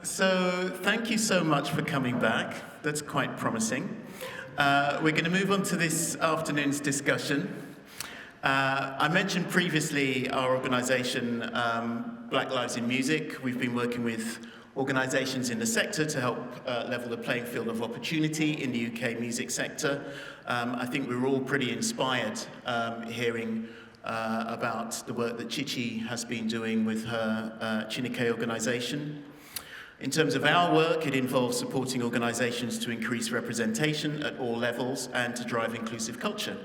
So thank you so much for coming back. That's quite promising. We're going to move on to this afternoon's discussion. I mentioned previously our organisation, Black Lives in Music. We've been working with organisations in the sector to help level the playing field of opportunity in the UK music sector. I think we were all pretty inspired hearing about the work that Chichi has been doing with her Chineke organisation. In terms of our work, it involves supporting organisations to increase representation at all levels and to drive inclusive culture.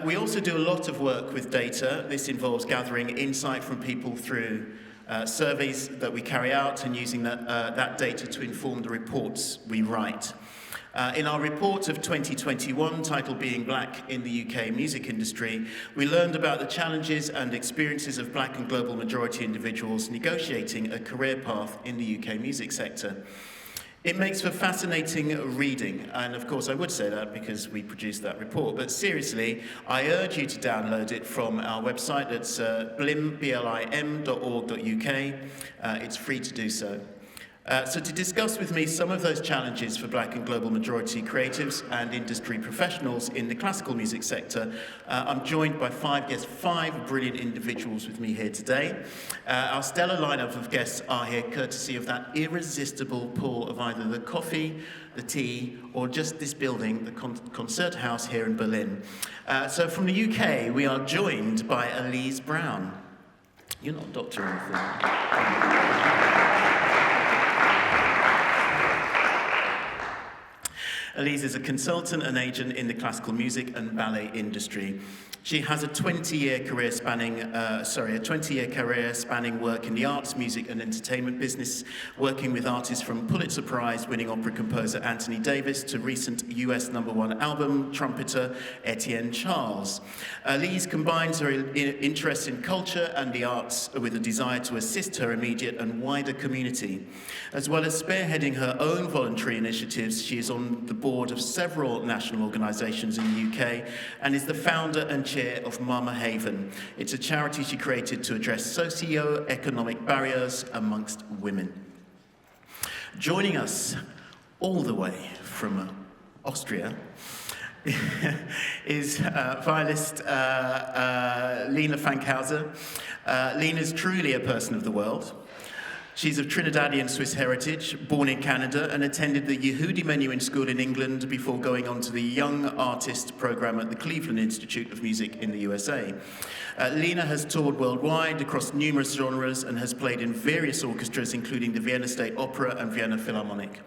We also do a lot of work with data. This involves gathering insight from people through surveys that we carry out and using that data to inform the reports we write. In our report of 2021, titled Being Black in the UK Music Industry, we learned about the challenges and experiences of black and global majority individuals negotiating a career path in the UK music sector. It makes for fascinating reading, and of course I would say that because we produced that report, but seriously, I urge you to download it from our website. It's blim.org.uk. It's free to do so. So to discuss with me some of those challenges for black and global majority creatives and industry professionals in the classical music sector, I'm joined by five brilliant individuals with me here today. Our stellar lineup of guests are here courtesy of that irresistible pull of either the coffee, the tea, or just this building, the Konzerthaus here in Berlin. So from the UK, we are joined by Elise Brown. You're not a doctor or anything. Elise is a consultant and agent in the classical music and ballet industry. She has a 20-year career spanning work in the arts, music and entertainment business, working with artists from Pulitzer Prize-winning opera composer Anthony Davis to recent US #1 album trumpeter Etienne Charles. Elise combines her interest in culture and the arts with a desire to assist her immediate and wider community. As well as spearheading her own voluntary initiatives, she is on the board of several national organisations in the UK and is the founder and chair of Mama Haven. It's a charity she created to address socio-economic barriers amongst women. Joining us all the way from Austria is violist Lena Fankhauser. Lena is truly a person of the world. She's of Trinidadian Swiss heritage, born in Canada, and attended the Yehudi Menuhin School in England before going on to the Young Artist program at the Cleveland Institute of Music in the USA. Lena has toured worldwide across numerous genres and has played in various orchestras, including the Vienna State Opera and Vienna Philharmonic.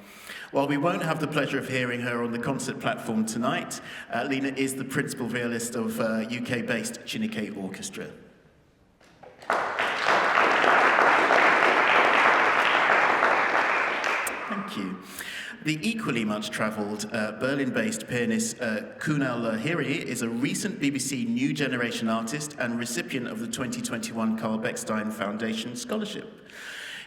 While we won't have the pleasure of hearing her on the concert platform tonight, Lena is the principal violist of UK-based Chineke Orchestra. Thank you. The equally much-travelled Berlin-based pianist Kunal Lahiri is a recent BBC New Generation artist and recipient of the 2021 Carl Beckstein Foundation Scholarship.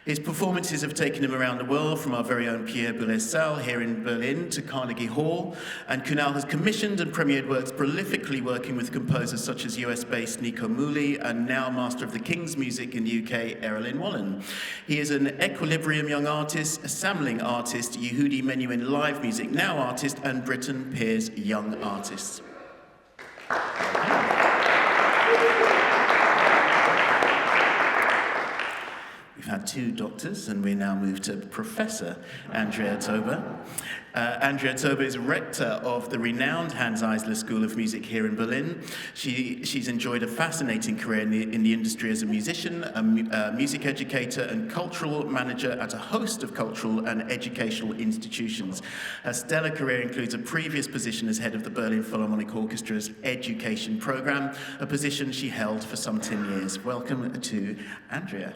His performances have taken him around the world, from our very own Pierre Boulez-Salle here in Berlin to Carnegie Hall, and Kunal has commissioned and premiered works prolifically working with composers such as US-based Nico Muhly and now Master of the King's Music in the UK, Erilyn Wallen. He is an Equilibrium Young Artist, a Samling Artist, Yehudi Menuhin Live Music Now Artist, and Britten Peers Young Artist. We've had two doctors, and we now move to Professor Andrea Tober. Andrea Tober is rector of the renowned Hans Eisler School of Music here in Berlin. She's enjoyed a fascinating career in the industry as a musician, a music educator, and cultural manager at a host of cultural and educational institutions. Her stellar career includes a previous position as head of the Berlin Philharmonic Orchestra's education program, a position she held for some 10 years. Welcome to Andrea.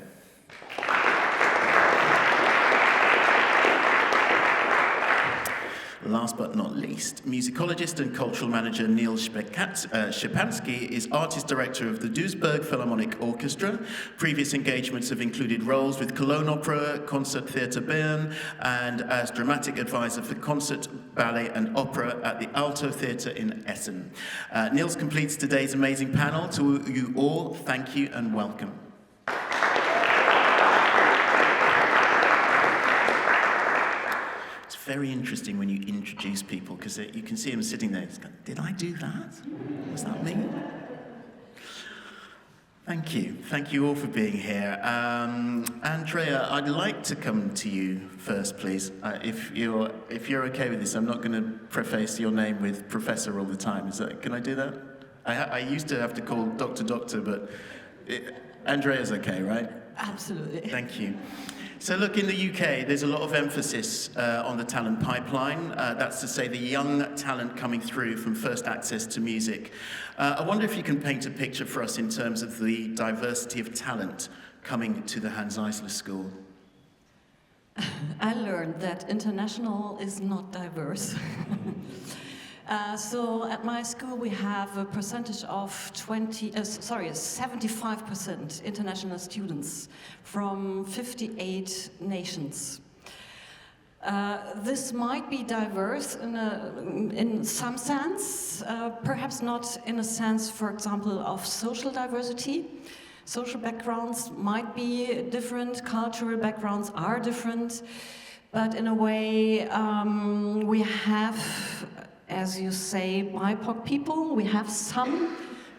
Last but not least, musicologist and cultural manager Neil Szczepanski is artist director of the Duisburg Philharmonic Orchestra. Previous engagements have included roles with Cologne Opera, Konzerthaus Berlin, and as dramatic advisor for concert, ballet and opera at the Alto Theatre in Essen. Niels completes today's amazing panel. To you all, thank you and welcome. very interesting when you introduce people, because you can see them sitting there. Going, did I do that? Was that me? Thank you. Thank you all for being here. Andrea, I'd like to come to you first, please. If you're okay with this, I'm not going to preface your name with Professor all the time. Can I do that? I used to have to call Doctor, but Andrea's okay, right? Absolutely. Thank you. So look, in the UK, there's a lot of emphasis on the talent pipeline. That's to say the young talent coming through from first access to music. I wonder if you can paint a picture for us in terms of the diversity of talent coming to the Hans Eisler School. I learned that international is not diverse. So at my school we have a percentage of 75% international students from 58 nations. This might be diverse in some sense, perhaps not in a sense, for example, of social diversity. Social backgrounds might be different, cultural backgrounds are different, but in a way we have, as you say, BIPoC people. We have some,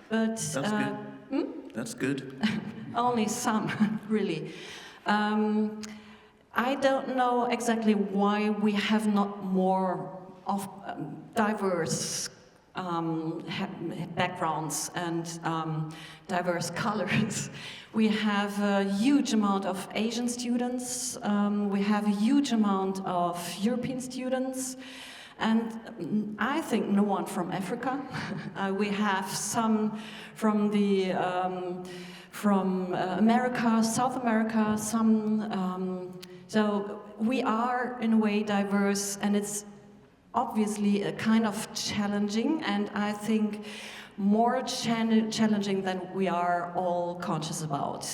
but... That's good. That's good. Only some, really. I don't know exactly why we have not more of diverse backgrounds and diverse colors. We have a huge amount of Asian students. We have a huge amount of European students. And I think no one from Africa. We have some from America, South America, some. So we are in a way diverse, and it's obviously a kind of challenging, and I think more challenging than we are all conscious about.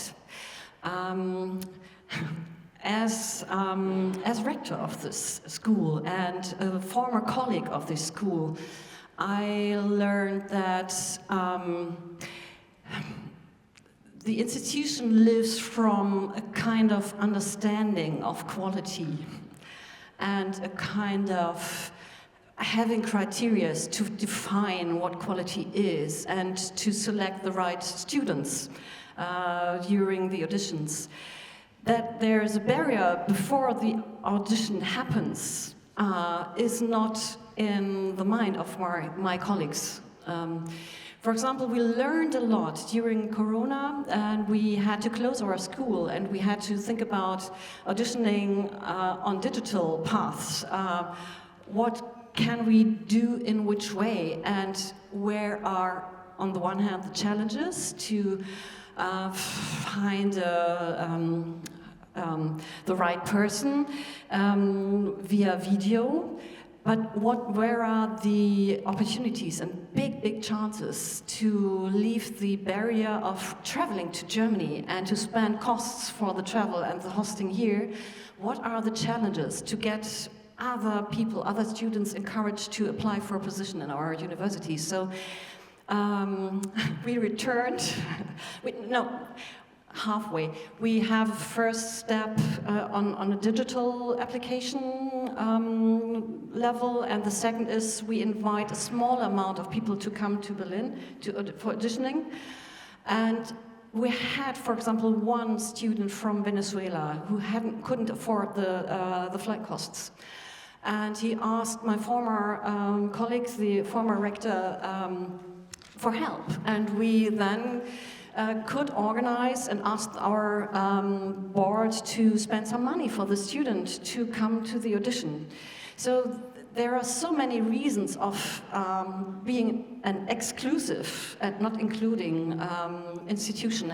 As rector of this school and a former colleague of this school, I learned that the institution lives from a kind of understanding of quality and a kind of having criteria to define what quality is and to select the right students during the auditions. That there is a barrier before the audition happens is not in the mind of my colleagues. For example, we learned a lot during Corona, and we had to close our school, and we had to think about auditioning on digital paths. What can we do in which way, and where are, on the one hand, the challenges to find the right person via video, but where are the opportunities and big chances to leave the barrier of traveling to Germany and to spend costs for the travel and the hosting here? What are the challenges to get other people, other students encouraged to apply for a position in our university? So we returned, halfway. We have a first step on a digital application level, and the second is we invite a small amount of people to come to Berlin for auditioning. And we had, for example, one student from Venezuela who couldn't afford the flight costs. And he asked my former colleague, the former rector, for help. And we then could organize and ask our board to spend some money for the student to come to the audition. So there are so many reasons of being an exclusive and not including institution.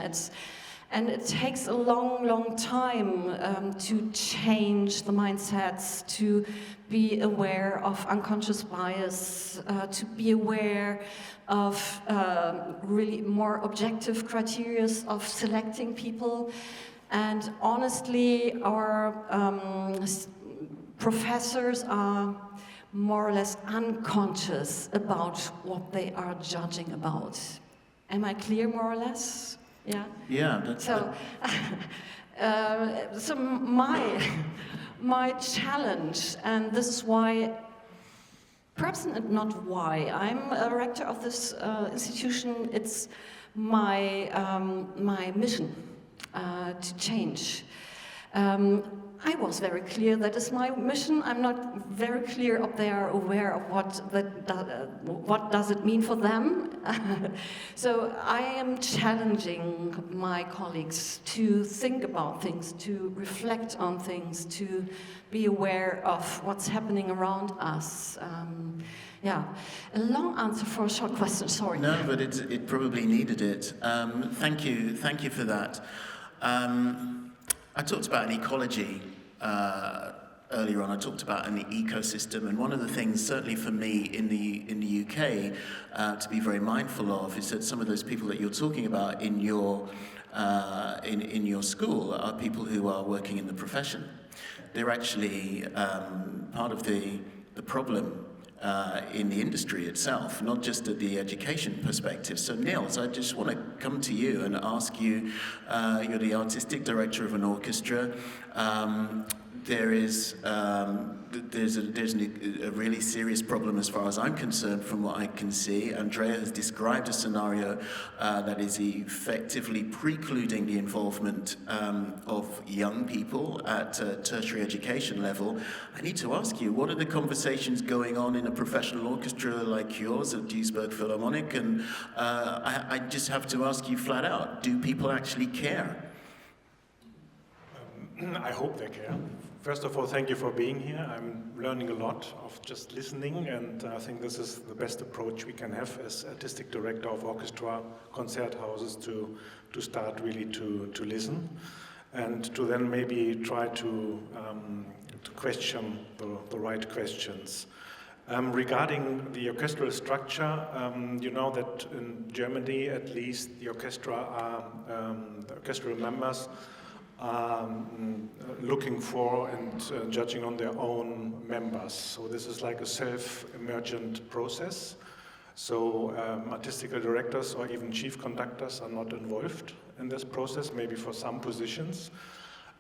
And it takes a long time to change the mindsets, to be aware of unconscious bias, to be aware of really more objective criteria of selecting people. And honestly, our professors are more or less unconscious about what they are judging about. Am I clear, more or less? Yeah? Yeah, that's so. So my challenge, and this is why, perhaps not why, I'm a rector of this institution. It's my, my mission to change. I was very clear that is my mission. I'm not very clear if they are aware of what does it mean for them. So I am challenging my colleagues to think about things, to reflect on things, to be aware of what's happening around us. Yeah, a long answer for a short question, sorry. No, but it probably needed it. Thank you for that. I talked about an ecology earlier on. I talked about an ecosystem, and one of the things, certainly for me in the UK, to be very mindful of is that some of those people that you're talking about in your school are people who are working in the profession. They're actually part of the problem in the industry itself, not just at the education perspective. So Niels, I just want to come to you and ask you, you're the artistic director of an orchestra. There's a really serious problem as far as I'm concerned from what I can see. Andrea has described a scenario that is effectively precluding the involvement of young people at tertiary education level. I need to ask you, what are the conversations going on in a professional orchestra like yours at Duisburg Philharmonic? And I just have to ask you flat out, do people actually care? I hope they care. First of all, thank you for being here. I'm learning a lot of just listening, and I think this is the best approach we can have as artistic director of orchestra, concerthouses, to start really to listen, and to then maybe try to question the right questions. Regarding the orchestral structure, you know that in Germany, at least, the orchestral members looking for and judging on their own members. So this is like a self-emergent process. So artistical directors or even chief conductors are not involved in this process, maybe for some positions.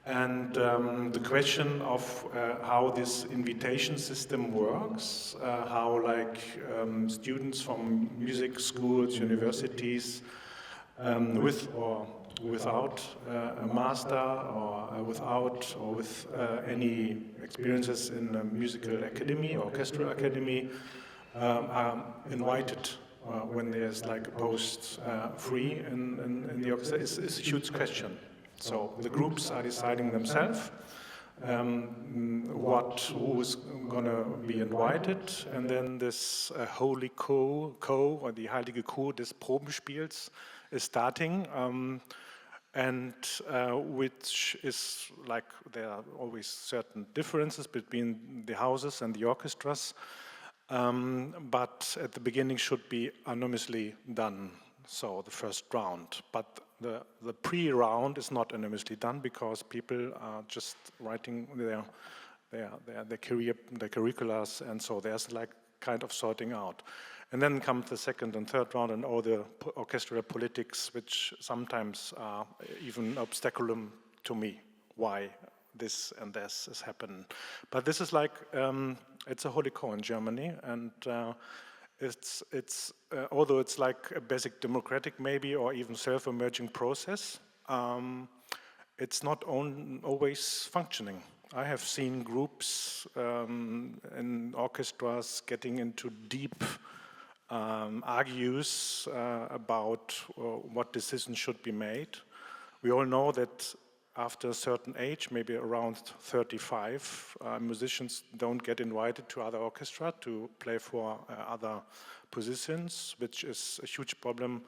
And the question of how this invitation system works, how like students from music schools, universities, with or without a master or without or with any experiences in a musical academy or orchestral academy are invited when there's like a post free in the orchestra is a huge question. So the groups are deciding themselves who's gonna be invited, and then this holy co or the heilige Kuh des Probenspiels is starting. And which is like, there are always certain differences between the houses and the orchestras, but at the beginning should be anonymously done, so the first round. But the pre-round is not anonymously done because people are just writing their curriculars, and so there's like kind of sorting out. And then comes the second and third round and all the orchestral politics, which sometimes are even obstaculum to me, why this and this has happened. But this is like, it's a holy cow in Germany, and it's although it's like a basic democratic maybe, or even self-emerging process, it's not always functioning. I have seen groups in orchestras getting into deep argues about what decisions should be made. We all know that after a certain age, maybe around 35, musicians don't get invited to other orchestra to play for other positions, which is a huge problem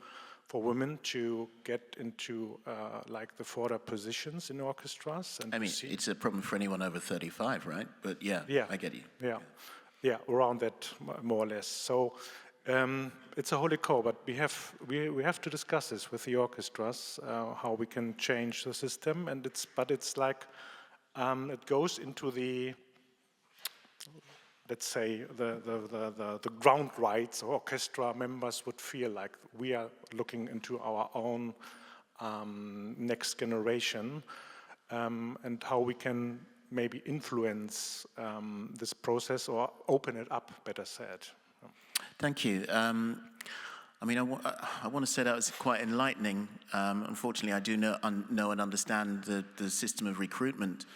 for women to get into like the further positions in orchestras. And I mean, it's a problem for anyone over 35, right? But yeah, I get you. Yeah, around that more or less. So it's a holy cow, but we have to discuss this with the orchestras, how we can change the system, and it's like it goes into the, let's say, the ground rights. Orchestra members would feel like we are looking into our own next generation, and how we can maybe influence this process or open it up, better said. Thank you. I mean, I want to say that was quite enlightening. Unfortunately, I do know and understand the system of recruitment.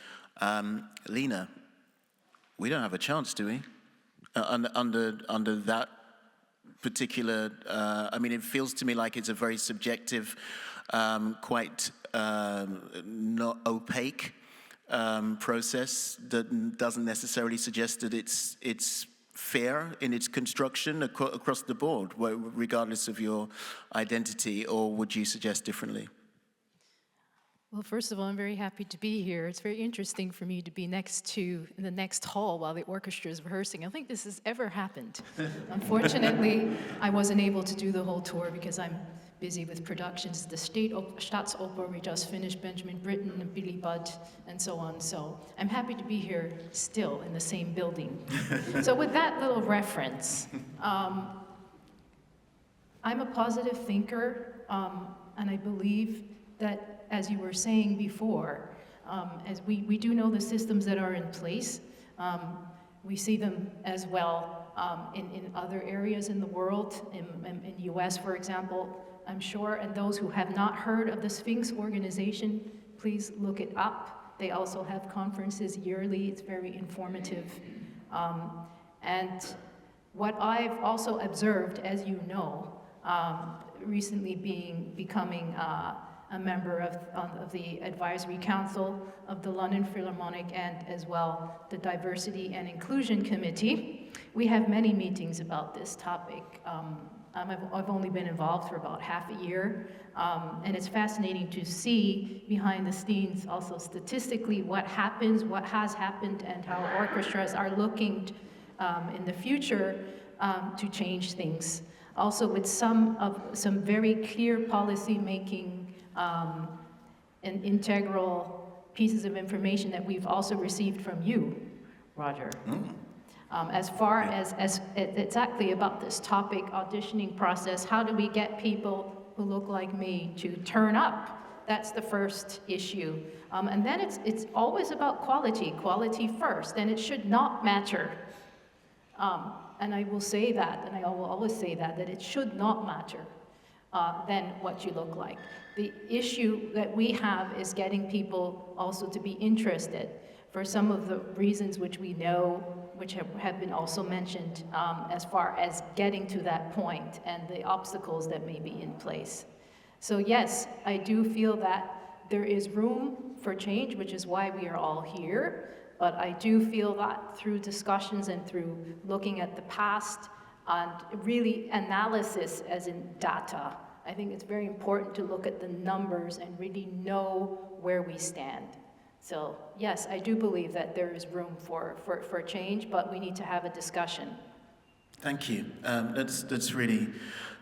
Lena, we don't have a chance, do we? Under that particular, I mean, it feels to me like it's a very subjective, quite not opaque process that doesn't necessarily suggest that it's fair in its construction across the board, regardless of your identity, or would you suggest differently? Well, first of all, I'm very happy to be here. It's very interesting for me to be next to the next hall while the orchestra is rehearsing. I don't think this has ever happened. Unfortunately, I wasn't able to do the whole tour because I'm busy with productions. The Staatsoper, we just finished Benjamin Britten and Billy Budd and so on. So I'm happy to be here still in the same building. So with that little reference, I'm a positive thinker, and I believe that, as you were saying before, as we do know the systems that are in place. We see them as well in other areas in the world, in US, for example, I'm sure. And those who have not heard of the Sphinx organization, please look it up. They also have conferences yearly. It's very informative. And what I've also observed, as you know, recently becoming a member of the Advisory Council of the London Philharmonic and as well the Diversity and Inclusion Committee. We have many meetings about this topic. I've only been involved for about half a year, and it's fascinating to see behind the scenes also statistically what happens, what has happened, and how orchestras are looking in the future to change things. Also with some very clear policy making and integral pieces of information that we've also received from you, Roger. As far as exactly about this topic, auditioning process, how do we get people who look like me to turn up? That's the first issue. And then it's always about quality first, and it should not matter. And I will say that, and I will always say that it should not matter than what you look like. The issue that we have is getting people also to be interested for some of the reasons which we know, which have been also mentioned as far as getting to that point and the obstacles that may be in place. So yes, I do feel that there is room for change, which is why we are all here. But I do feel that through discussions and through looking at the past and really analysis as in data, I think it's very important to look at the numbers and really know where we stand. So yes, I do believe that there is room for change, but we need to have a discussion. Thank you. That's really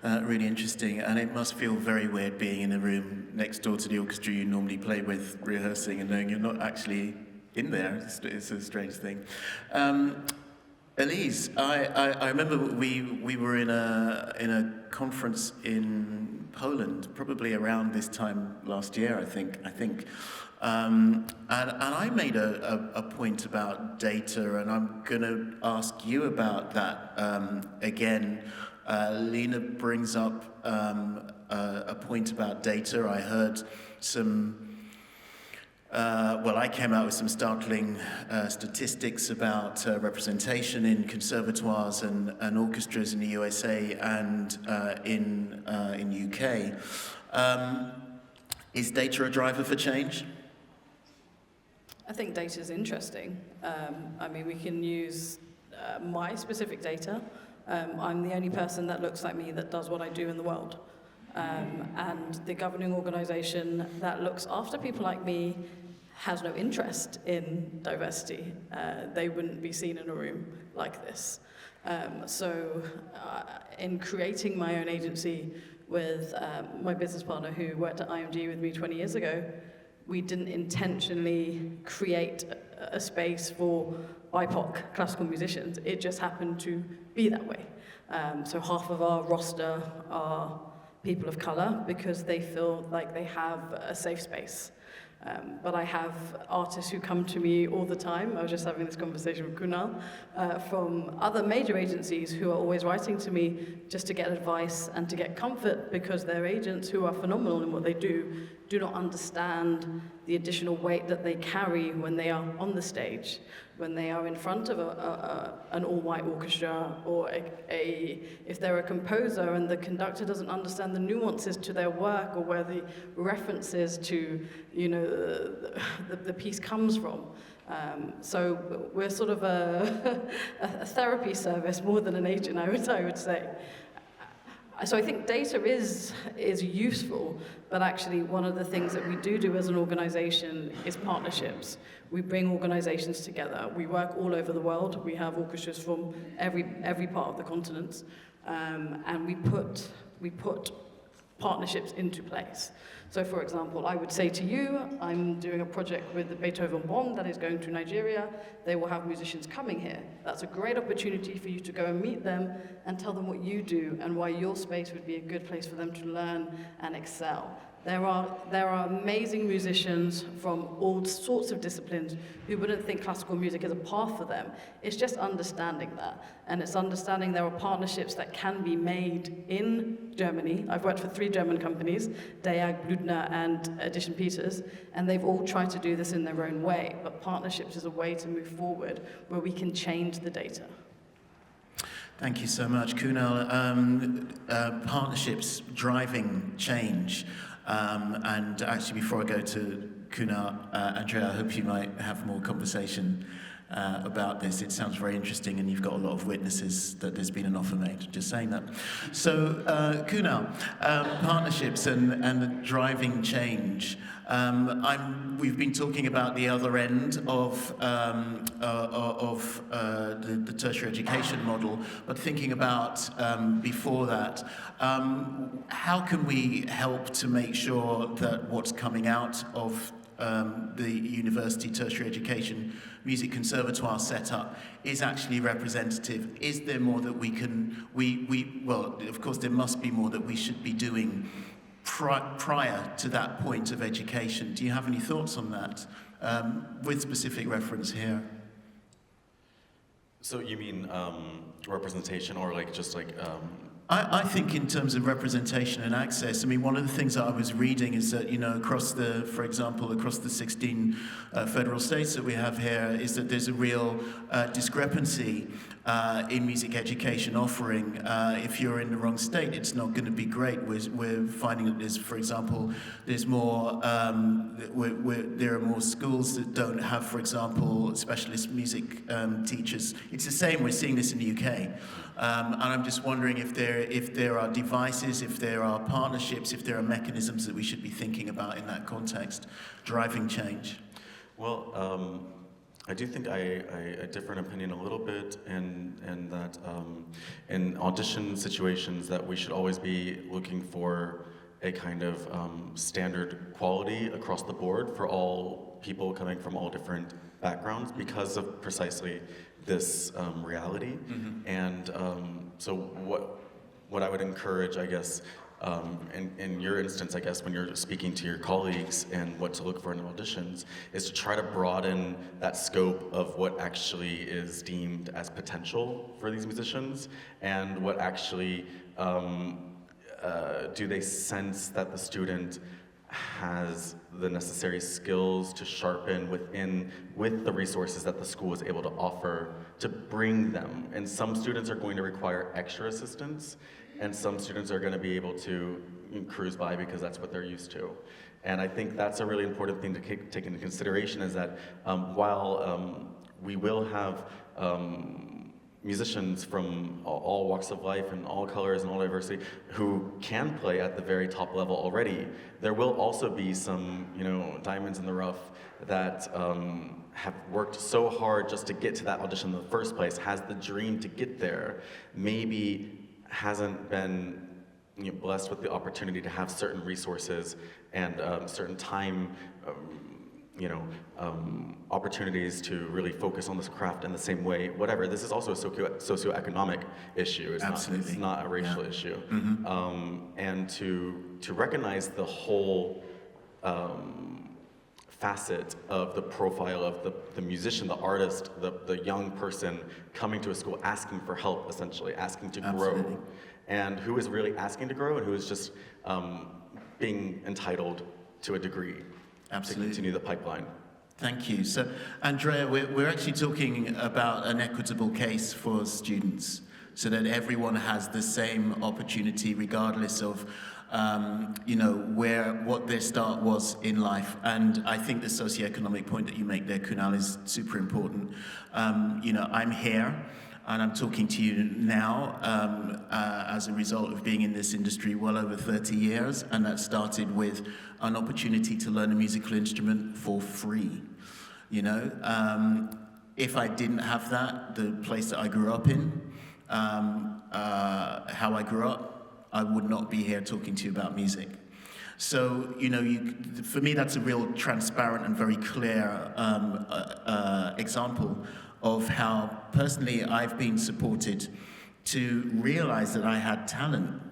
interesting, and it must feel very weird being in a room next door to the orchestra you normally play with, rehearsing, and knowing you're not actually in there. It's a strange thing. Elise, I remember we were in a conference in Poland, probably around this time last year, I think. And I made a point about data, and I'm going to ask you about that again. Lena brings up a point about data. I heard some. I came out with some startling statistics about representation in conservatoires and orchestras in the USA and in UK. Is data a driver for change? I think data is interesting. I mean, we can use my specific data. I'm the only person that looks like me that does what I do in the world. And the governing organization that looks after people like me has no interest in diversity. They wouldn't be seen in a room like this. So in creating my own agency with my business partner who worked at IMG with me 20 years ago, we didn't intentionally create a space for BIPoC classical musicians. It just happened to be that way. So half of our roster are people of color because they feel like they have a safe space. But I have artists who come to me all the time. I was just having this conversation with Kunal from other major agencies who are always writing to me just to get advice and to get comfort, because their agents, who are phenomenal in what they do not understand the additional weight that they carry when they are on the stage, when they are in front of an all-white orchestra, or if they're a composer and the conductor doesn't understand the nuances to their work, or where the references to, the piece comes from. So we're sort of a therapy service more than an agent, I would say. So I think data is useful, but actually one of the things that we do as an organization is partnerships. We bring organizations together. We work all over the world. We have orchestras from every part of the continent, and we put partnerships into place. So, for example, I would say to you, I'm doing a project with the Beethoven Bond that is going to Nigeria. They will have musicians coming here. That's a great opportunity for you to go and meet them and tell them what you do and why your space would be a good place for them to learn and excel. There are amazing musicians from all sorts of disciplines who wouldn't think classical music is a path for them. It's just understanding that. And it's understanding there are partnerships that can be made in Germany. I've worked for 3 German companies, DEAG, Blüthner, and Edition Peters, and they've all tried to do this in their own way. But partnerships is a way to move forward where we can change the data. Thank you so much, Kunal. Partnerships driving change. And actually, before I go to Kunal, Andrea, I hope you might have more conversation about this. It sounds very interesting, and you've got a lot of witnesses that there's been an offer made. Just saying that. So, Kunal, partnerships and driving change. We've been talking about the other end of the tertiary education model, but thinking about before that, how can we help to make sure that what's coming out of the university tertiary education music conservatoire setup is actually representative? Is there more that we can, well, of course there must be more that we should be doing prior to that point of education. Do you have any thoughts on that, with specific reference here? So you mean representation, or like just like... I think in terms of representation and access, I mean, one of the things that I was reading is that, for example, across the 16 federal states that we have here, is that there's a real discrepancy in music education offering. If you're in the wrong state, it's not going to be great. We're finding that there's, for example, there's more, there are more schools that don't have, for example, specialist music teachers. It's the same, we're seeing this in the UK. And I'm just wondering if there are devices, if there are partnerships, if there are mechanisms that we should be thinking about in that context, driving change. Well, I do think I differ in opinion a little bit, and that in audition situations that we should always be looking for a kind of standard quality across the board for all people coming from all different backgrounds, because of precisely this reality. Mm-hmm. And so what I would encourage, I guess, in your instance, I guess, when you're speaking to your colleagues and what to look for in auditions, is to try to broaden that scope of what actually is deemed as potential for these musicians, and what actually do they sense that the student has the necessary skills to sharpen with the resources that the school is able to offer to bring them. And some students are going to require extra assistance, and some students are going to be able to cruise by because that's what they're used to. And I think that's a really important thing to take into consideration, is that while we will have musicians from all walks of life and all colors and all diversity who can play at the very top level already, there will also be some, diamonds in the rough that have worked so hard just to get to that audition in the first place, has the dream to get there, maybe hasn't been blessed with the opportunity to have certain resources and certain time opportunities to really focus on this craft in the same way, whatever. This is also a socioeconomic issue. It's not a racial issue. Mm-hmm. And to recognize the whole facet of the profile of the musician, the artist, the young person coming to a school asking for help, essentially, asking to Absolutely. grow. And who is really asking to grow and who is just being entitled to a degree Absolutely. to continue the pipeline. Thank you. So, Andrea, we're actually talking about an equitable case for students, so that everyone has the same opportunity regardless of what their start was in life. And I think the socioeconomic point that you make there, Kunal, is super important. I'm here and I'm talking to you now as a result of being in this industry well over 30 years, and that started with an opportunity to learn a musical instrument for free. If I didn't have that, the place that I grew up in, how I grew up, I would not be here talking to you about music. So, for me, that's a real transparent and very clear example of how personally I've been supported to realize that I had talent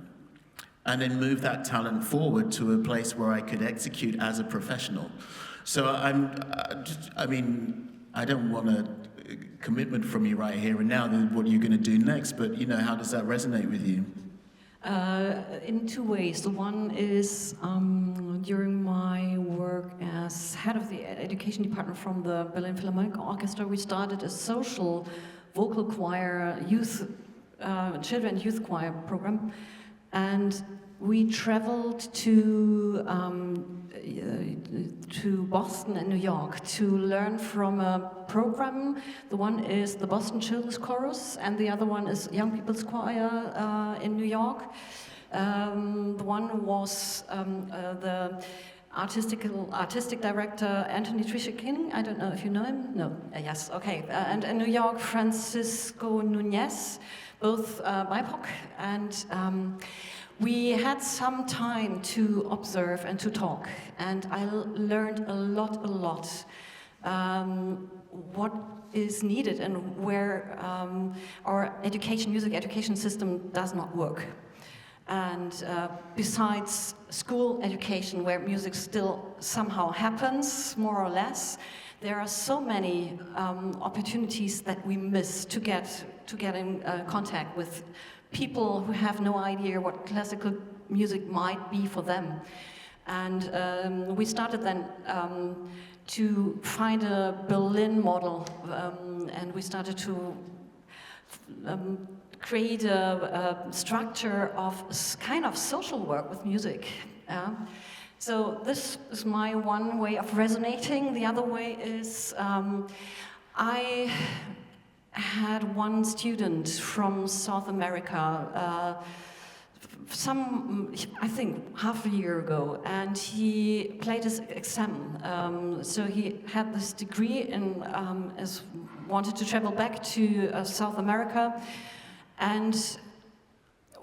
and then move that talent forward to a place where I could execute as a professional. So I don't want a commitment from you right here and now, what are you going to do next? But, how does that resonate with you? In two ways. The one is during my work as head of the education department from the Berlin Philharmonic Orchestra, we started a social vocal choir, children youth choir program, and we traveled to Boston and New York to learn from a program. The one is the Boston Children's Chorus, and the other one is Young People's Choir in New York. The one was the artistic director Anthony Trisha-King. I don't know if you know him. No. Yes. Okay. And in New York, Francisco Nunez, both BIPoC, and we had some time to observe and to talk, and I learned a lot. What is needed and where our music education system does not work. And besides school education, where music still somehow happens, more or less, there are so many opportunities that we miss to get in contact with people who have no idea what classical music might be for them. And we started then to find a Berlin model, and we started to create a structure of kind of social work with music. So this is my one way of resonating. The other way is I had one student from South America, I think half a year ago, and he played his exam. So he had this degree and wanted to travel back to South America. And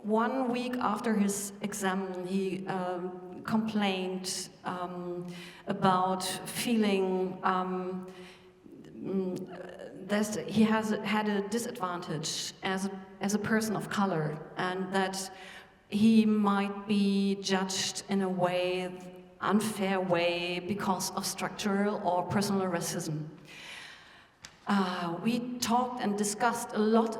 1 week after his exam, he complained about feeling that he had a disadvantage as a person of color, and that he might be judged in a unfair way because of structural or personal racism. We talked and discussed a lot,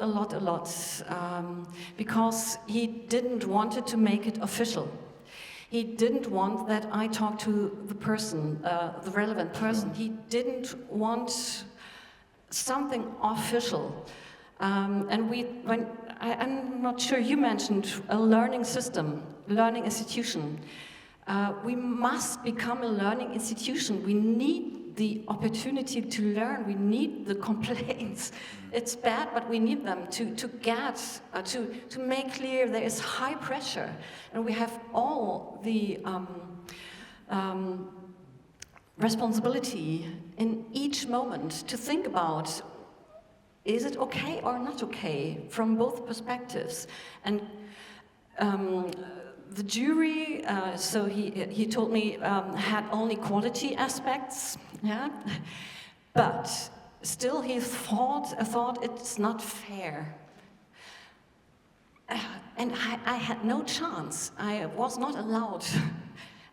because he didn't want to make it official. He didn't want that I talk to the person, the relevant person. He didn't want something official. I'm not sure, you mentioned a learning system, learning institution. We must become a learning institution. We need the opportunity to learn. We need the complaints. It's bad, but we need them to make clear there is high pressure, and we have all the responsibility in each moment to think about, is it okay or not okay from both perspectives? And the jury, so he told me, had only quality aspects, yeah, but still he thought it's not fair. And I had no chance. I was not allowed.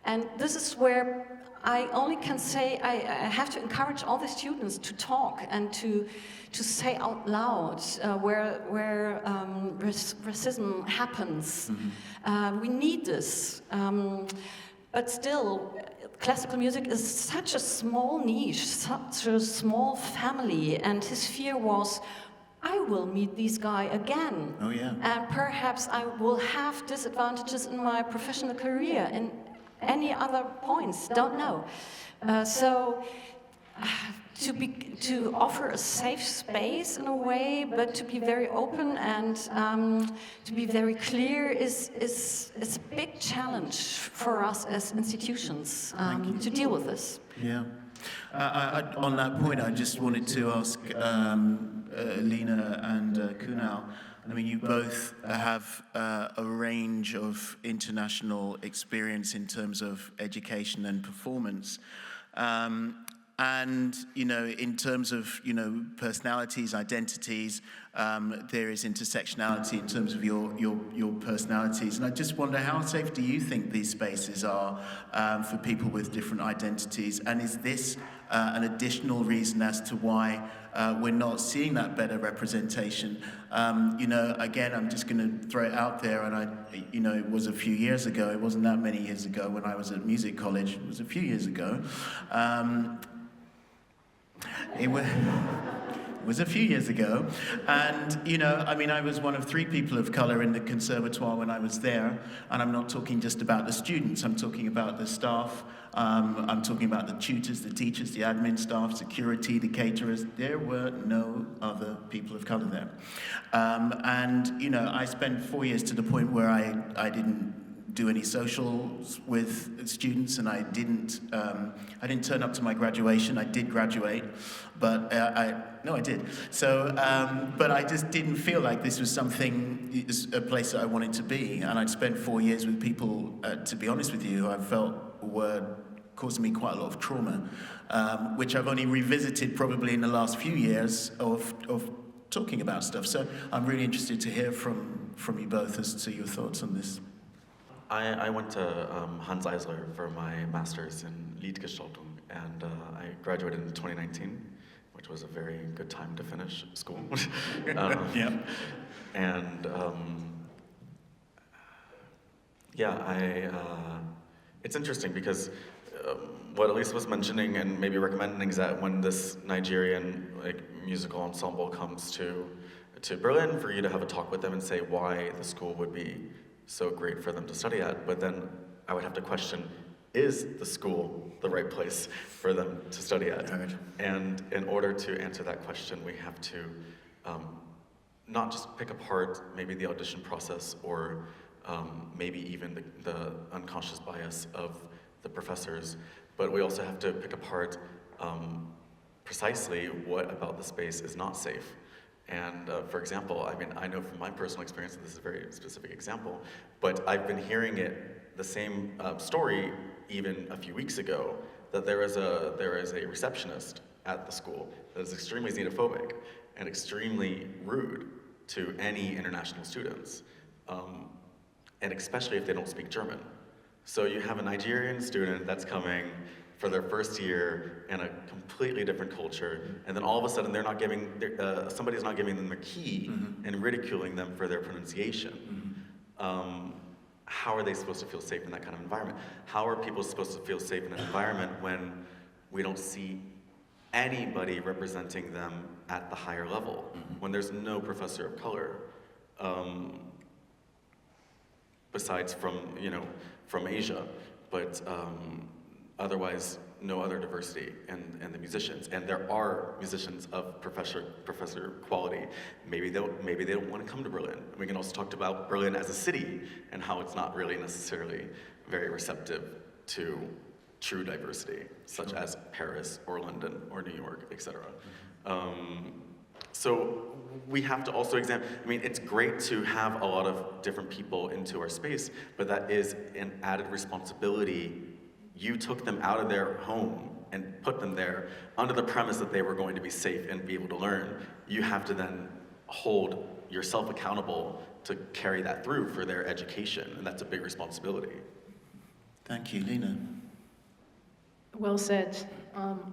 And this is where I only can say I have to encourage all the students to talk and to say out loud where racism happens. We need this, but still, classical music is such a small niche, such a small family, and his fear was, I will meet this guy again. Oh yeah. And perhaps I will have disadvantages in my professional career, in any other points, don't know. To offer a safe space in a way, but to be very open and to be very clear is a big challenge for us as institutions to deal with this. Yeah. On that point, I just wanted to ask Lina and Kunal. I mean, you both have a range of international experience in terms of education and performance. And, you know, in terms of, you know, personalities, identities, there is intersectionality in terms of your personalities. And I just wonder, how safe do you think these spaces are for people with different identities? And is this an additional reason as to why we're not seeing that better representation? You know, again, I'm just going to throw it out there, and you know, it was a few years ago. It wasn't that many years ago when I was at music college. It was a few years ago. It was a few years ago, and you know, I mean, I was one of 3 people of colour in the conservatoire when I was there, and I'm not talking just about the students, I'm talking about the staff, I'm talking about the tutors, the teachers, the admin staff, security, the caterers. There were no other people of colour there. And you know, I spent 4 years to the point where I didn't do any socials with students, and I didn't turn up to my graduation. I did graduate, but I did. So, but I just didn't feel like this was a place that I wanted to be. And I'd spent 4 years with people, to be honest with you, who I felt were causing me quite a lot of trauma, which I've only revisited probably in the last few years of talking about stuff. So I'm really interested to hear from you both as to your thoughts on this. I went to Hans Eisler for my master's in Liedgestaltung, and I graduated in 2019, which was a very good time to finish school. Yeah. And it's interesting because what Elise was mentioning and maybe recommending is that when this Nigerian musical ensemble comes to Berlin, for you to have a talk with them and say why the school would be so great for them to study at, but then I would have to question, is the school the right place for them to study at? Right. And in order to answer that question, we have to not just pick apart maybe the audition process or maybe even the unconscious bias of the professors, but we also have to pick apart precisely what about the space is not safe. And for example, I mean, I know from my personal experience, and this is a very specific example, but I've been hearing the same story even a few weeks ago, that there is a receptionist at the school that is extremely xenophobic and extremely rude to any international students, and especially if they don't speak German. So you have a Nigerian student that's coming for their first year in a completely different culture, and then all of a sudden they're not giving somebody's not giving them their key and ridiculing them for their pronunciation. How are they supposed to feel safe in that kind of environment? How are people supposed to feel safe in an environment when we don't see anybody representing them at the higher level, when there's no professor of color, besides from Asia, but otherwise no other diversity in the musicians, and there are musicians of professor quality. Maybe they don't want to come to Berlin. We can also talk about Berlin as a city and how it's not really necessarily very receptive to true diversity, such as Paris or London or New York, etc. So we have to also examine, I mean, it's great to have a lot of different people into our space, but that is an added responsibility. You took them out of their home and put them there under the premise that they were going to be safe and be able to learn. You have to then hold yourself accountable to carry that through for their education, and that's a big responsibility. Thank you, Lina. Well said.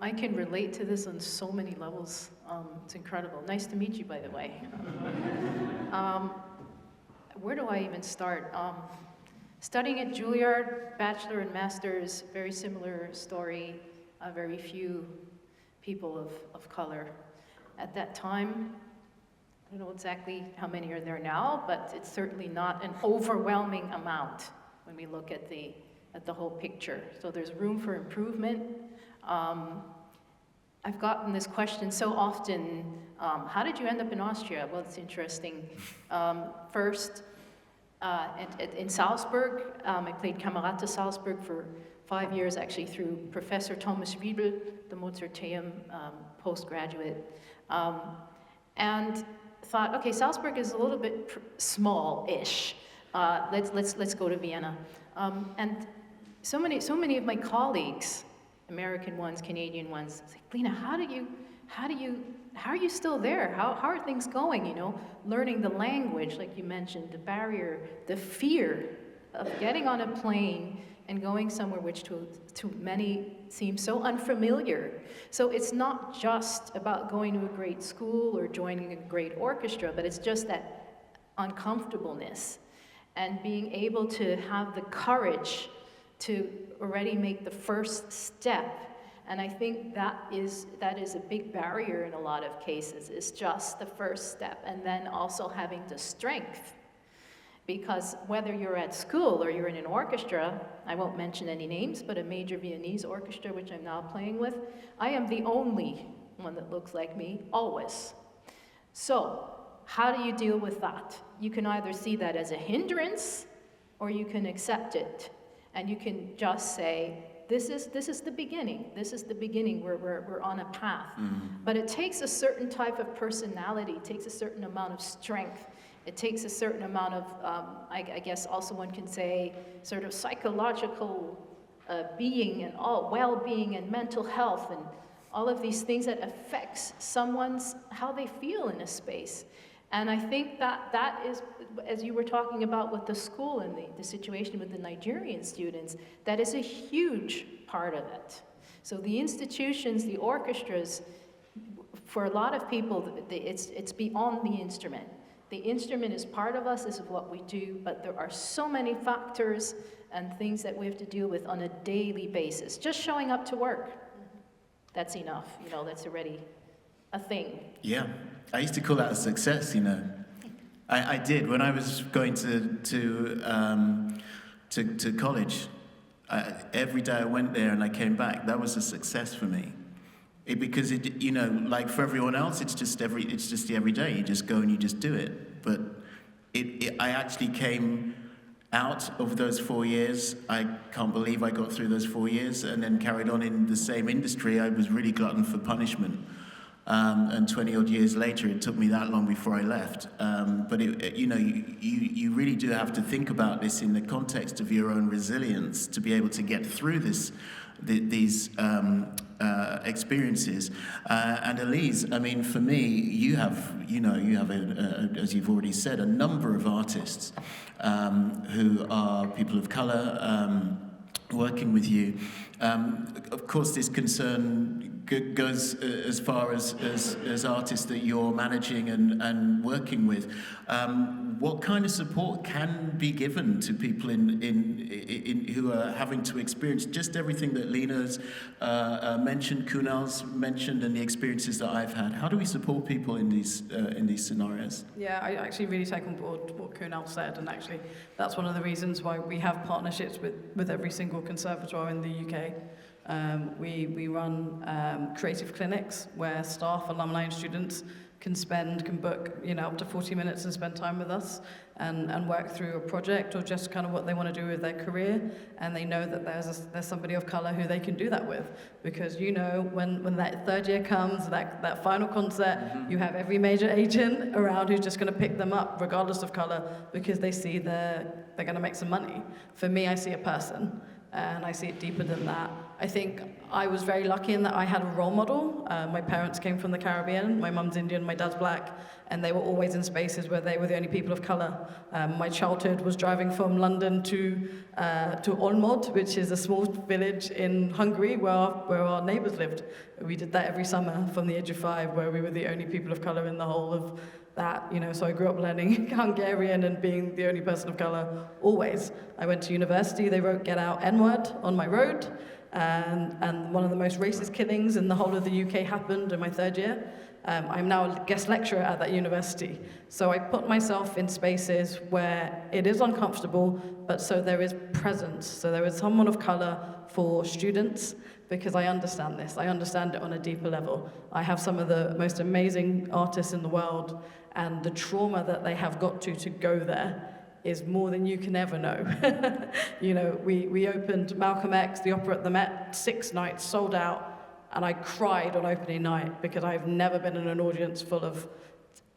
I can relate to this on so many levels. It's incredible. Nice to meet you, by the way. Where do I even start? Studying at Juilliard, bachelor and master's, very similar story. Very few people of color. At that time, I don't know exactly how many are there now, but it's certainly not an overwhelming amount when we look at the whole picture. So there's room for improvement. I've gotten this question so often, how did you end up in Austria? Well, it's interesting. First, in Salzburg, I played Kamerad to Salzburg for 5 years, actually, through Professor Thomas Riebel, the Mozarteum postgraduate. And thought, okay, Salzburg is a little bit small-ish. Let's go to Vienna. And so many of my colleagues, American ones, Canadian ones, say, Lena, how are you still there? How are things going? You know, learning the language, like you mentioned, the barrier, the fear of getting on a plane and going somewhere which to many seems so unfamiliar. So it's not just about going to a great school or joining a great orchestra, but it's just that uncomfortableness and being able to have the courage to already make the first step. And I think that is a big barrier in a lot of cases, is just the first step, and then also having the strength. Because whether you're at school or you're in an orchestra, I won't mention any names, but a major Viennese orchestra, which I'm now playing with, I am the only one that looks like me, always. So, how do you deal with that? You can either see that as a hindrance, or you can accept it. And you can just say, this is the beginning. This is the beginning where we're on a path. Mm-hmm. But it takes a certain type of personality, it takes a certain amount of strength. It takes a certain amount of, I guess also one can say, sort of psychological being and well-being and mental health and all of these things that affects someone's, how they feel in a space. And I think that is, as you were talking about with the school and the situation with the Nigerian students, that is a huge part of it. So the institutions, the orchestras, for a lot of people, it's beyond the instrument. The instrument is part of us, this is what we do, but there are so many factors and things that we have to deal with on a daily basis. Just showing up to work, that's enough, you know, that's already a thing. Yeah, I used to call that a success, you know. I did, when I was going to college, every day I went there and I came back, that was a success for me. Because it, you know, like for everyone else, it's just the every day. You just go and you just do it. But I actually came out of those 4 years. I can't believe I got through those 4 years and then carried on in the same industry. I was really glutton for punishment. And 20 odd years later, it took me that long before I left. But you know, you really do have to think about this in the context of your own resilience to be able to get through these experiences. And Elise, I mean, for me, you have as you've already said, a number of artists who are people of color working with you. Of course, this concern goes as far as artists that you're managing and working with. What kind of support can be given to people in who are having to experience just everything that Lena's mentioned, Kunal's mentioned, and the experiences that I've had? How do we support people in these scenarios? Yeah, I actually really take on board what Kunal said, and actually that's one of the reasons why we have partnerships with every single conservatoire in the UK. We run creative clinics where staff, alumni, and students can book, you know, up to 40 minutes and spend time with us and work through a project or just kind of what they want to do with their career, and they know that there's somebody of color who they can do that with, because you know when that third year comes, that final concert, mm-hmm. you have every major agent around who's just going to pick them up regardless of color because they see they're going to make some money. For me, I see a person, and I see it deeper than that. I think I was very lucky in that I had a role model. My parents came from the Caribbean. My mum's Indian, my dad's black, and they were always in spaces where they were the only people of colour. My childhood was driving from London to Olmod, which is a small village in Hungary where our neighbours lived. We did that every summer from the age of 5, where we were the only people of colour in the whole of that, you know, so I grew up learning Hungarian and being the only person of colour always. I went to university, they wrote "Get Out, N-word" on my road, and one of the most racist killings in the whole of the UK happened in my 3rd year. I'm now a guest lecturer at that university. So I put myself in spaces where it is uncomfortable, but so there is presence. So there is someone of colour for students, because I understand this. I understand it on a deeper level. I have some of the most amazing artists in the world, and the trauma that they have got to go there is more than you can ever know. You know, we opened Malcolm X, the opera at the Met, 6 nights, sold out, and I cried on opening night because I've never been in an audience full of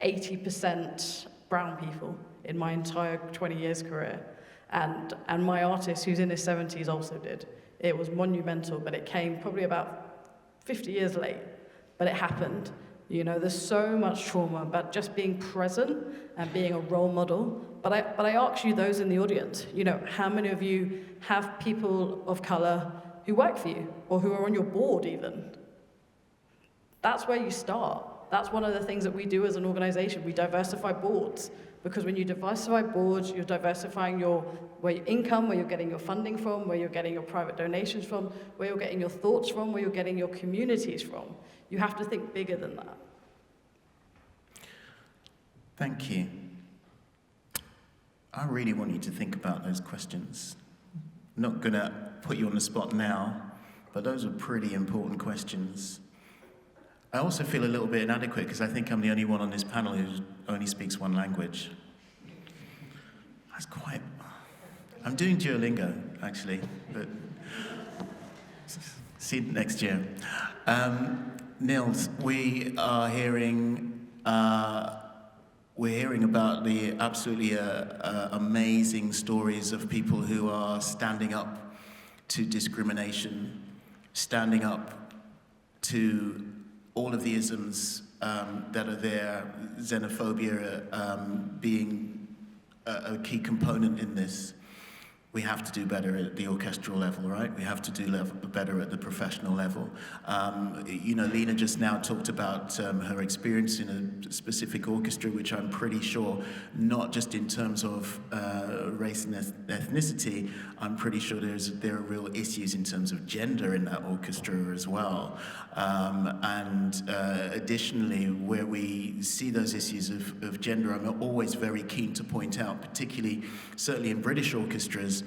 80% brown people in my entire 20 years career. And my artist, who's in his 70s, also did. It was monumental, but it came probably about 50 years late, but it happened. You know, there's so much trauma about just being present and being a role model. But I ask you, those in the audience, you know, how many of you have people of colour who work for you or who are on your board even? That's where you start. That's one of the things that we do as an organisation. We diversify boards, because when you diversify boards, you're diversifying your income, where you're getting your funding from, where you're getting your private donations from, where you're getting your thoughts from, where you're getting your communities from. You have to think bigger than that. Thank you. I really want you to think about those questions. I'm not going to put you on the spot now, but those are pretty important questions. I also feel a little bit inadequate because I think I'm the only one on this panel who only speaks one language. That's quite... I'm doing Duolingo, actually, but see you next year. Nils, we're hearing about the absolutely amazing stories of people who are standing up to discrimination, standing up to all of the isms that are there, xenophobia being a key component in this. We have to do better at the orchestral level, right? We have to do better at the professional level. You know, Lena just now talked about her experience in a specific orchestra, which I'm pretty sure, not just in terms of race and ethnicity, I'm pretty sure there are real issues in terms of gender in that orchestra as well. Additionally, where we see those issues of gender, I'm always very keen to point out, particularly, certainly in British orchestras,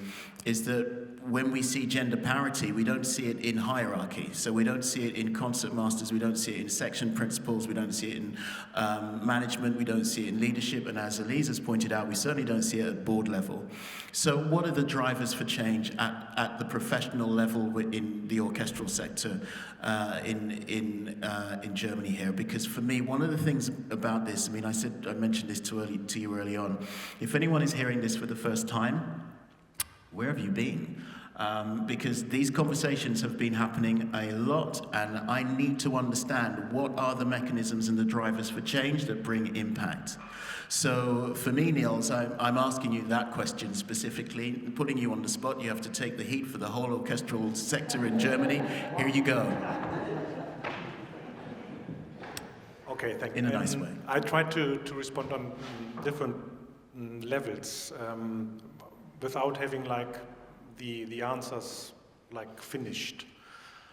is that when we see gender parity, we don't see it in hierarchy. So we don't see it in concertmasters, we don't see it in section principals, we don't see it in management, we don't see it in leadership, and as Elise has pointed out, we certainly don't see it at board level. So what are the drivers for change at the professional level in the orchestral sector in Germany here? Because for me, one of the things about this, I mean, I mentioned this to you early on. If anyone is hearing this for the first time, where have you been? Because these conversations have been happening a lot, and I need to understand what are the mechanisms and the drivers for change that bring impact. So for me, Niels, I'm asking you that question specifically, putting you on the spot. You have to take the heat for the whole orchestral sector in Germany. Here you go. Okay, thank you. In a nice way. I tried to respond on different levels without having like the answers like finished.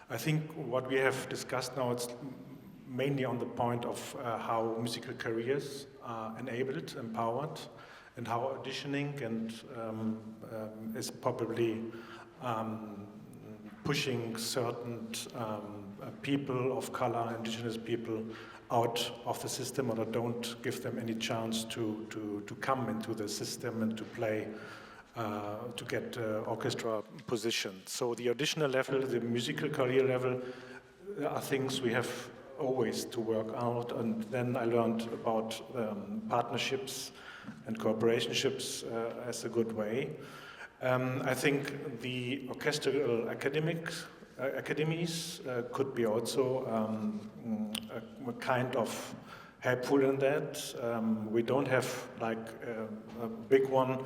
I think what we have discussed now, it's mainly on the point of how musical careers are enabled, empowered, and how auditioning and is probably pushing certain people of color, indigenous people, out of the system, or don't give them any chance to come into the system and to play, to get orchestra position. So the auditional level, the musical career level, are things we have always to work out. And then I learned about partnerships and cooperationships as a good way. I think the orchestral academics academies could be also a kind of helpful in that. We don't have like a big one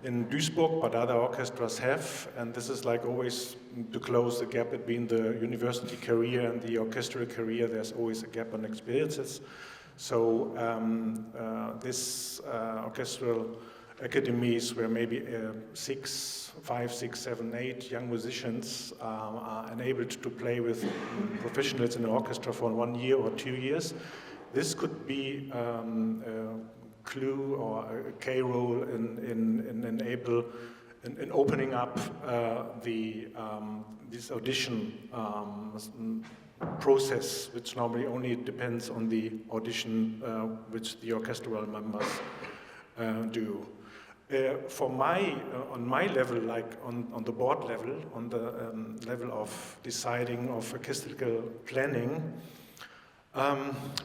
in Duisburg, but other orchestras have, and this is like always to close the gap between the university career and the orchestral career. There's always a gap on experiences. So this orchestral academies where maybe 5, 6, 7, 8 young musicians are enabled to play with professionals in an orchestra for 1 year or 2 years. This could be a clue or a key role in opening up this audition process, which normally only depends on the audition which the orchestral members do. On my level, like on the board level, on the level of deciding of acoustical planning,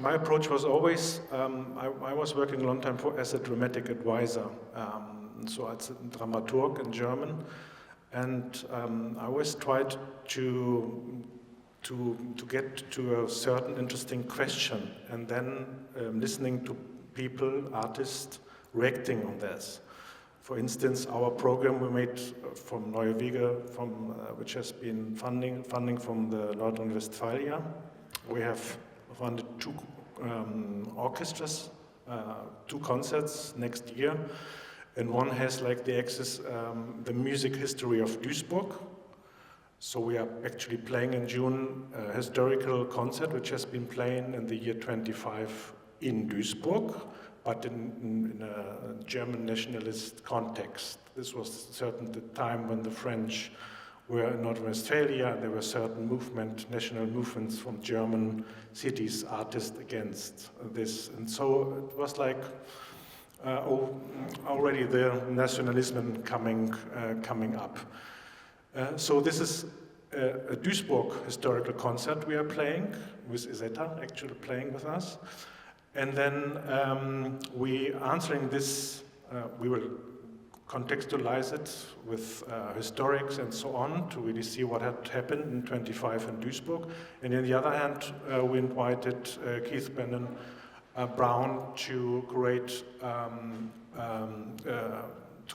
my approach was always, I was working a long time as a dramatic advisor, so as a dramaturg in German, and I always tried to get to a certain interesting question, and then listening to people, artists, reacting on this. For instance, our program we made from Neue Wege, which has been funding from the Nord Rhine-Westphalia. We have funded 2 orchestras, 2 concerts next year, and one has like the axis, the music history of Duisburg. So we are actually playing in June a historical concert which has been playing in the year 25 in Duisburg, but in a German nationalist context. This was certain the time when the French were in North Rhine-Westphalia, and there were certain national movements from German cities, artists against this. And so it was like already the nationalism coming up. So this is a Duisburg historical concert we are playing, with Isetta actually playing with us. And then we answering this, we will contextualize it with historics and so on to really see what had happened in 25 in Duisburg. And on the other hand, we invited Keith Brown to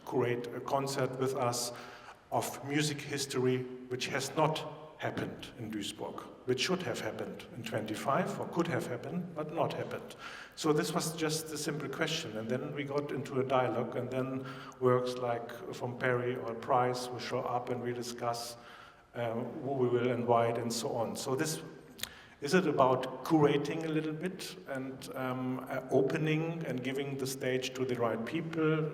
create a concert with us of music history which has not happened in Duisburg, which should have happened in 25 or could have happened, but not happened. So this was just a simple question, and then we got into a dialogue, and then works like from Perry or Price will show up and we discuss who we will invite and so on. So this is it about curating a little bit and opening and giving the stage to the right people,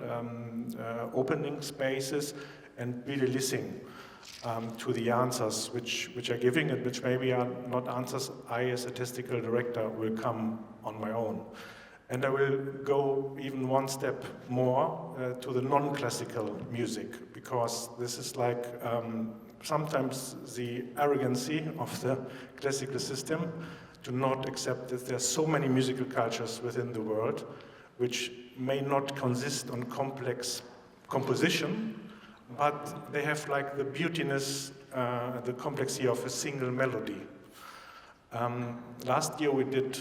opening spaces and really listening to the answers which are giving and which maybe are not answers I as a statistical director will come on my own. And I will go even one step more to the non-classical music, because this is like sometimes the arrogancy of the classical system to not accept that there are so many musical cultures within the world which may not consist on complex composition, but they have like the beautiness, the complexity of a single melody. Last year we did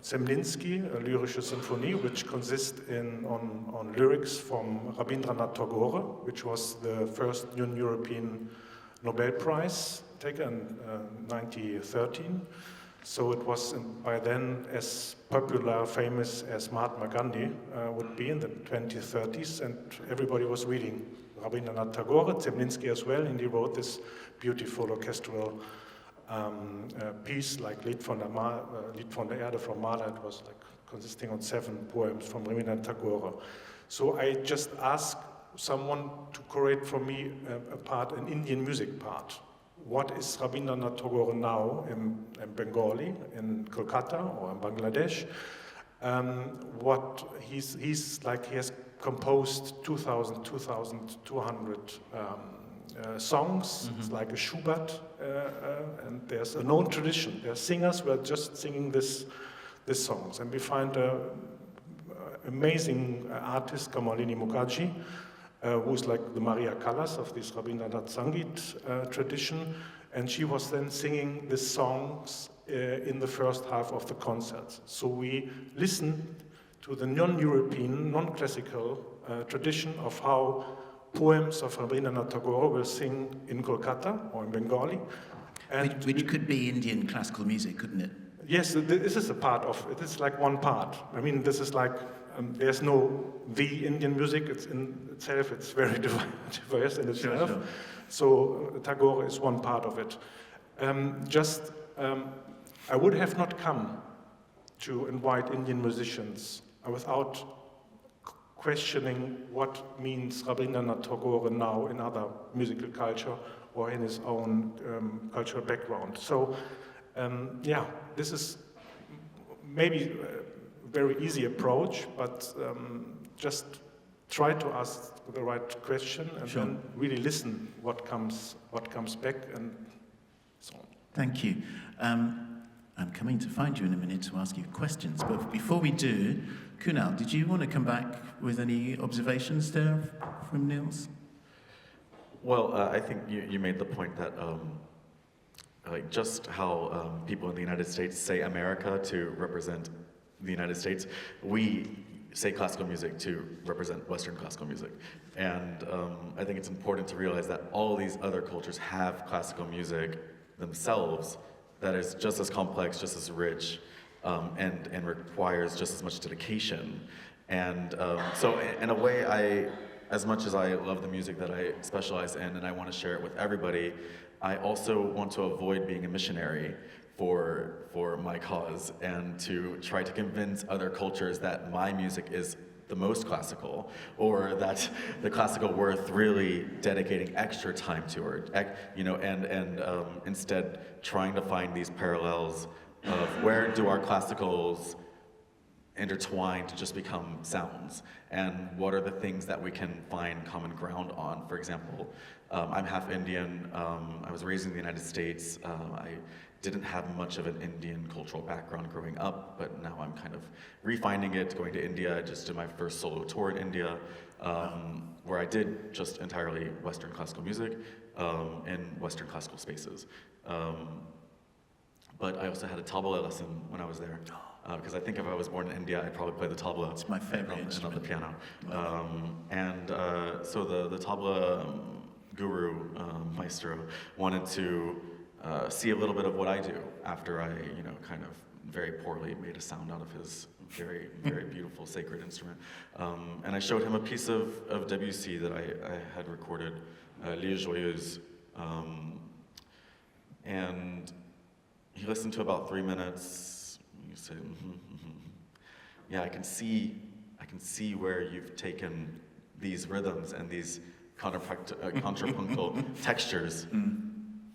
Zemlinsky, a lyrische symphony, which consists on lyrics from Rabindranath Tagore, which was the first European Nobel Prize taker in 1913. So it was by then as popular, famous as Mahatma Gandhi would be in the 2030s, and everybody was reading Rabindranath Tagore, Zemlinsky as well, and he wrote this beautiful orchestral piece like Lied von der Erde from Mahler. It was like consisting of 7 poems from Rabindranath Tagore. So I just asked someone to curate for me an Indian music part. What is Rabindranath Tagore now in Bengali, in Kolkata or in Bangladesh? What he's like, he has composed 2,200 songs. Mm-hmm. It's like a Schubert, and there's a known tradition. There are singers who are just singing these songs, and we find an amazing artist, Kamalini Mukherjee, who's like the Maria Callas of this Rabindranath Sangeet tradition, and she was then singing these songs in the first half of the concerts. So we listened to the non-European, non-classical tradition of how poems of Rabindranath Tagore will sing in Kolkata or in Bengali. And which could be Indian classical music, couldn't it? Yes, this is a part of it. It's like one part. I mean, this is like, there's no the Indian music. It's in itself, it's very diverse in itself. Sure. So Tagore is one part of it. I would have not come to invite Indian musicians without questioning what means Rabindranath Tagore now in other musical culture or in his own cultural background. So, this is maybe a very easy approach, but just try to ask the right question and then really listen what comes back and so on. Thank you. I'm coming to find you in a minute to ask you questions, but before we do, Kunal, did you want to come back with any observations there from Niels? Well, I think you made the point that like just how people in the United States say America to represent the United States, we say classical music to represent Western classical music. And I think it's important to realize that all these other cultures have classical music themselves that is just as complex, just as rich, and requires just as much dedication. And so in a way, as much as I love the music that I specialize in and I want to share it with everybody, I also want to avoid being a missionary for my cause and to try to convince other cultures that my music is the most classical, or that the classical worth really dedicating extra time to, or and instead trying to find these parallels of where do our classicals intertwine to just become sounds, and what are the things that we can find common ground on. For example, I'm half Indian. I was raised in the United States. I didn't have much of an Indian cultural background growing up, but now I'm kind of refining it, going to India. I just did my first solo tour in India, where I did just entirely Western classical music in Western classical spaces. But I also had a tabla lesson when I was there, because I think if I was born in India, I'd probably play the tabla. It's my favorite instrument. And the piano. So the tabla guru, maestro, wanted to see a little bit of what I do after I, kind of very poorly made a sound out of his very, very beautiful sacred instrument. And I showed him a piece of Debussy that I had recorded, Les Joyeuses. And he listened to about 3 minutes. He said, yeah, I can see where you've taken these rhythms and these contrapuntal textures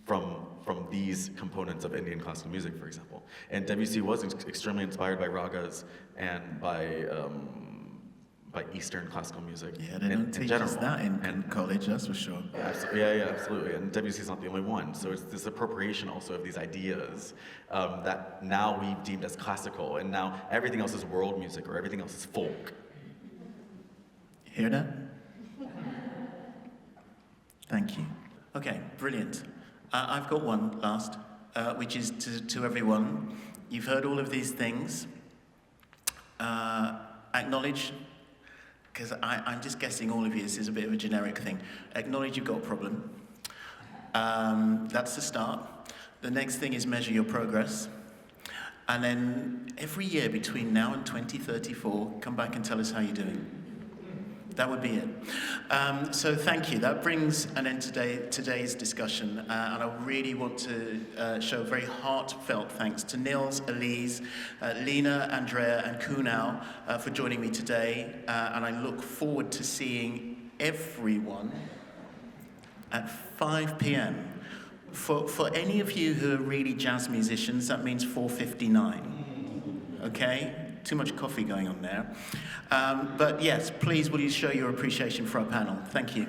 from these components of Indian classical music, for example. And Debussy was extremely inspired by ragas and by Eastern classical music. Yeah, they don't teach us that in college, that's for sure. Absolutely. And Debussy's not the only one. So it's this appropriation also of these ideas that now we've deemed as classical, and now everything else is world music or everything else is folk. Hear that? Thank you. Okay, brilliant. I've got one last, which is to everyone. You've heard all of these things. Acknowledge, because I'm just guessing all of you, this is a bit of a generic thing. Acknowledge you've got a problem. That's the start. The next thing is measure your progress. And then every year between now and 2034, come back and tell us how you're doing. That would be it. So thank you. That brings an end to today's discussion. And I really want to show very heartfelt thanks to Niels, Elise, Lena, Andrea, and Kunal for joining me today. And I look forward to seeing everyone at 5 p.m. For any of you who are really jazz musicians, that means 4:59. Okay? Too much coffee going on there. But yes, please will you show your appreciation for our panel. Thank you.